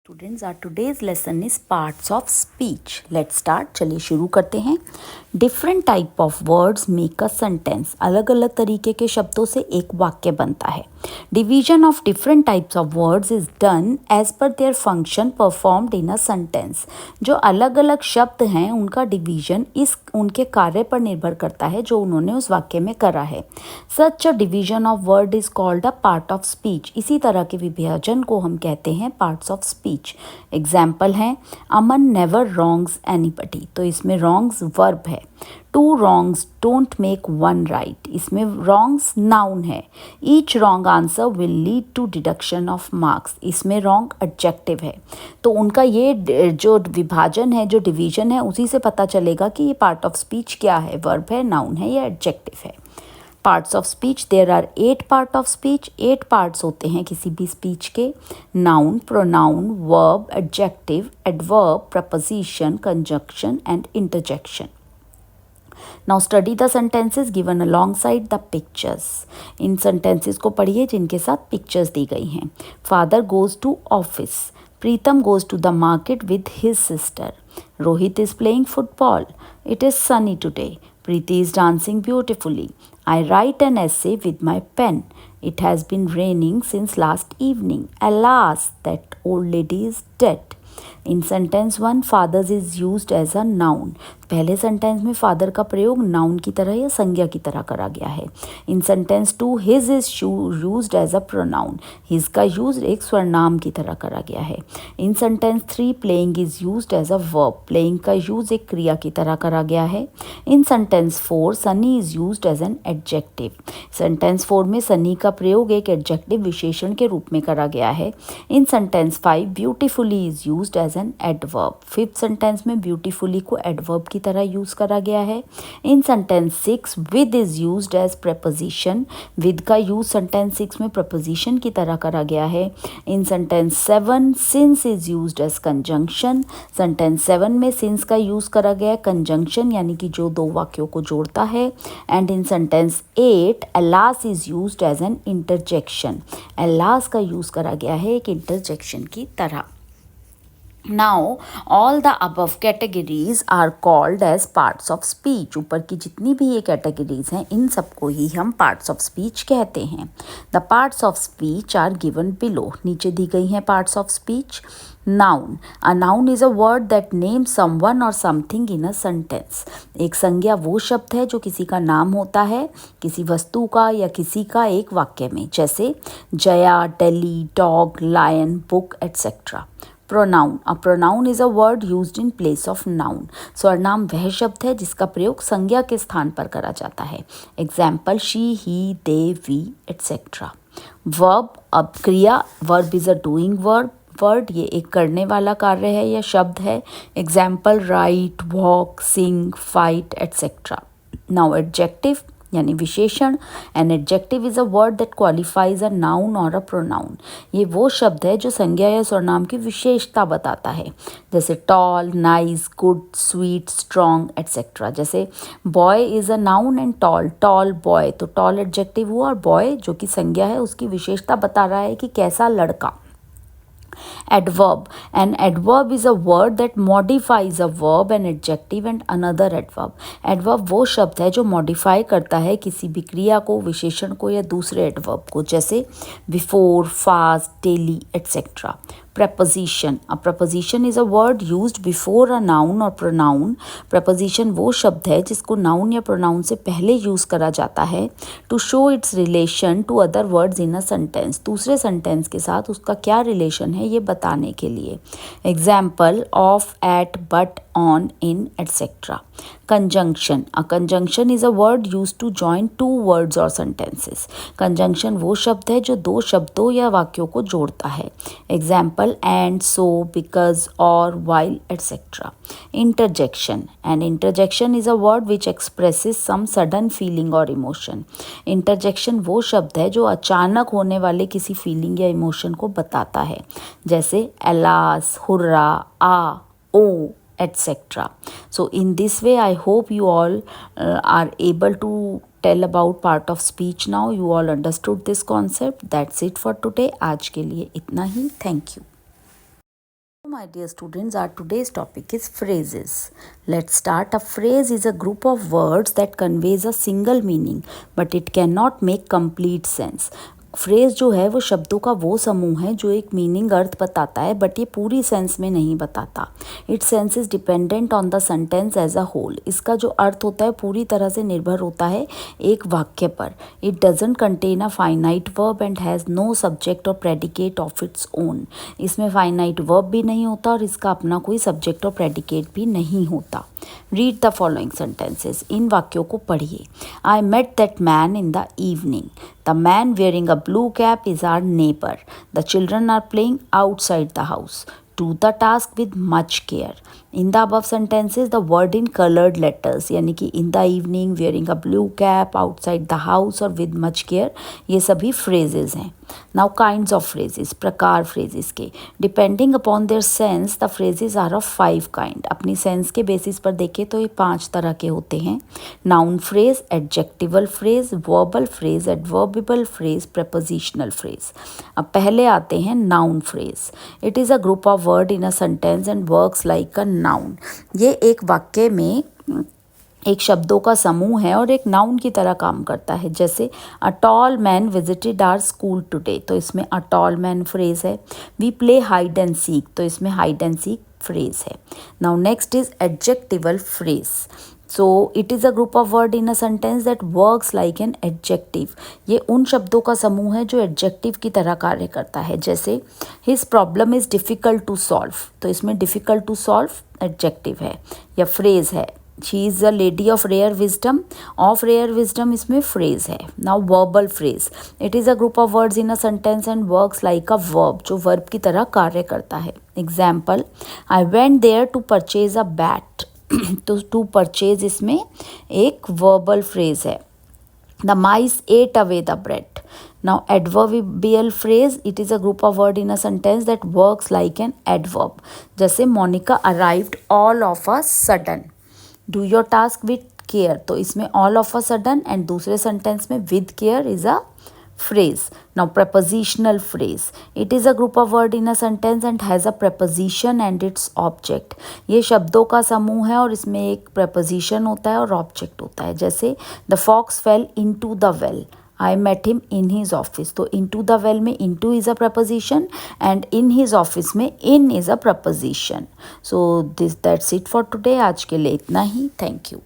Students are today's lesson is parts of speech. Let's start. चलिए शुरू करते हैं। Different type of words make a sentence. अलग अलग तरीके के शब्दों से एक वाक्य बनता है। Division of different types of words is done as per their function performed in a sentence. जो अलग अलग शब्द हैं उनका डिवीजन इस उनके कार्य पर निर्भर करता है जो उन्होंने उस वाक्य में करा है। Such a division of word is called a part of speech. इसी तरह के विभाजन को हम कहते हैं पार्ट्स ऑफ स्पीच। एग्जाम्पल हैं अमन नेवर रॉन्ग्स एनीबडी, तो इसमें रॉन्ग्स वर्ब है। Two wrongs don't make one right, इसमें रॉन्ग्स नाउन है। Each wrong answer will lead to deduction of marks, इसमें रॉन्ग एडजेक्टिव है। तो उनका ये जो विभाजन है, जो डिवीजन है, उसी से पता चलेगा कि ये पार्ट ऑफ स्पीच क्या है, वर्ब है, नाउन है या एडजेक्टिव है। Parts of speech, there are 8 part of speech. 8 parts होते हैं किसी भी स्पीच के। Noun, pronoun, verb, adjective, adverb, preposition, conjunction and interjection. Now study the sentences given alongside the pictures. इन सेंटेंसेस को पढ़िए जिनके साथ पिक्चर्स दी गई हैं। Father goes to office, Pritam goes to the market with his sister, Rohit is playing football, it is sunny today, Preeti is dancing beautifully. I write an essay with my pen. It has been raining since last evening. Alas, that old lady is dead. In sentence 1, fathers is used as a noun. पहले sentence में father का प्रयोग noun की तरह या संज्ञा की तरह करा गया है। In sentence 2, his is used as a pronoun. His का यूज एक स्वर्नाम की तरह करा गया है। In sentence 3, playing is used as a verb. Playing का यूज एक क्रिया की तरह करा गया है। In sentence 4, sunny is used as an adjective. Sentence 4 में सनी का प्रयोग एक एडजेक्टिव विशेषण के रूप में करा गया है। In sentence 5, beautifully is used as an adverb. Fifth sentence में ब्यूटीफुली को एडवर्ब की तरह यूज करा गया है। In sentence 6, with is used as preposition. With का यूज सेंटेंस 6 में प्रपोजिशन की तरह करा गया है। In sentence 7, since is used as conjunction. Sentence 7 में सिंस का यूज करा गया है कंजंक्शन, यानी कि जो दो वाक्यों को जोड़ता है। And in sentence 8, alas is used as an interjection. Alas का यूज करा गया है एक इंटरजेक्शन की तरह। Now, all the above categories are called as parts of speech. ऊपर की जितनी भी ये कैटेगरीज हैं इन सबको ही हम parts of speech कहते हैं। The parts of speech are given below. नीचे दी गई हैं parts of speech. Noun. A noun is a word that names someone or something in a sentence. एक संज्ञा वो शब्द है जो किसी का नाम होता है, किसी वस्तु का या किसी का एक वाक्य में, जैसे Jaya, Delhi, dog, lion, book etcetera. Pronoun. A pronoun is a word used in place of noun. स्वर्नाम वह शब्द है जिसका प्रयोग संज्ञा के स्थान पर करा जाता है। Example she, he, they, we etcetera. Verb. अब क्रिया. Verb is a doing word ये एक करने वाला कार्य है या शब्द है। Example write, walk, sing, fight etcetera. Now adjective यानी विशेषण। An adjective is a word that qualifies a noun और अ प्रोनाउन। ये वो शब्द है जो संज्ञा या सर्वनाम की विशेषता बताता है, जैसे tall, nice, good, sweet, strong etcetera. जैसे boy is a noun and tall, tall boy, तो टॉल एडजेक्टिव हुआ और बॉय जो कि संज्ञा है उसकी विशेषता बता रहा है कि कैसा लड़का। Adverb. An adverb is a word that modifies a verb, an adjective and another adverb. Adverb वो शब्द है जो modify करता है किसी भी क्रिया को, विशेषण को या दूसरे adverb को, जैसे before, fast, daily etc. Preposition. A preposition is a word used before a noun or pronoun. Preposition वो शब्द है जिसको noun या pronoun से पहले use करा जाता है to show its relation to other words in a sentence. दूसरे sentence के साथ उसका क्या relation है ये बताने के लिए। Example of, at, but, on, in etc. Conjunction. A conjunction is a word used to join two words or sentences. Conjunction वो शब्द है जो दो शब्दों या वाक्यों को जोड़ता है। Example and, so, because, or, while etc. Interjection. An interjection is a word which expresses some sudden feeling or emotion. Interjection वो शब्द है जो अचानक होने वाले किसी feeling या emotion को बताता है, जैसे alas, hurrah, ah, oh etc. So in this way I hope you all are able to tell about part of speech now. You all understood this concept. That's it for today. आज के लिए इतना ही. Thank you. My dear students, our today's topic is phrases. Let's start. A phrase is a group of words that conveys a single meaning, but it cannot make complete sense. Phrase जो है वो शब्दों का वो समूह है जो एक मीनिंग अर्थ बताता है बट ये पूरी सेंस में नहीं बताता. Its sense is dependent on the sentence as a whole. इसका जो अर्थ होता है पूरी तरह से निर्भर होता है एक वाक्य पर. It doesn't contain a finite verb and has no subject और प्रेडिकेट ऑफ इट्स ओन. इसमें फाइनाइट वर्ब भी नहीं होता और इसका अपना कोई सब्जेक्ट और प्रेडिकेट भी नहीं होता. Read the following sentences. इन वाक्यों को पढ़िए. I met that man in the evening. The man wearing a blue cap is our neighbor. The children are playing outside the house. Do the task with much care. In the above sentences, the word in colored letters यानी कि in the evening, wearing a blue cap, outside the house और with much care ये सभी phrases हैं. Now kinds of phrases, प्रकार phrases के. Depending upon their sense, the phrases are of 5 kind. अपनी sense के basis पर देखें तो ये 5 तरह के होते हैं. Noun phrase, adjectival phrase, verbal phrase, adverbial phrase, prepositional phrase. अब पहले आते हैं noun phrase. It is a group of word in a sentence and works like a noun. ये एक वाक्य में एक शब्दों का समूह है और एक नाउन की तरह काम करता है. जैसे a tall man visited our school today, तो इसमें अ टॉल मैन फ्रेज है. We play hide and seek, तो इसमें हाइड एंड सीक फ्रेज है. Now next is adjectival phrase. So it is a group of word in a sentence that works like an adjective. ये उन शब्दों का समूह है जो एडजेक्टिव की तरह कार्य करता है. जैसे his problem is difficult to solve, तो इसमें डिफ़िकल्ट टू सॉल्व एडजेक्टिव है या फ्रेज है. She is a lady of rare wisdom, of rare wisdom इसमें फ्रेज है. Now verbal phrase. It is a group of words in a sentence and works like a verb, जो verb की तरह कार्य करता है. Example, I went there to purchase a bat. तो to purchase इसमें एक वर्बल फ्रेज है. The mice ate away the bread. Now adverbial phrase, it is a group of word in a sentence that works like an adverb. जैसे Monica arrived all of a sudden. Do your task with care, तो इसमें all of a sudden and दूसरे sentence में with care is a phrase. Now prepositional phrase. It is a group of word in a sentence and has a preposition and its object. ये शब्दों का समूह है और इसमें एक preposition होता है और object होता है. जैसे the fox fell into the well. I met him in his office. तो into the well में into is a preposition and in his office में in is a preposition. So that's it for today. आज के लिए इतना ही. Thank you.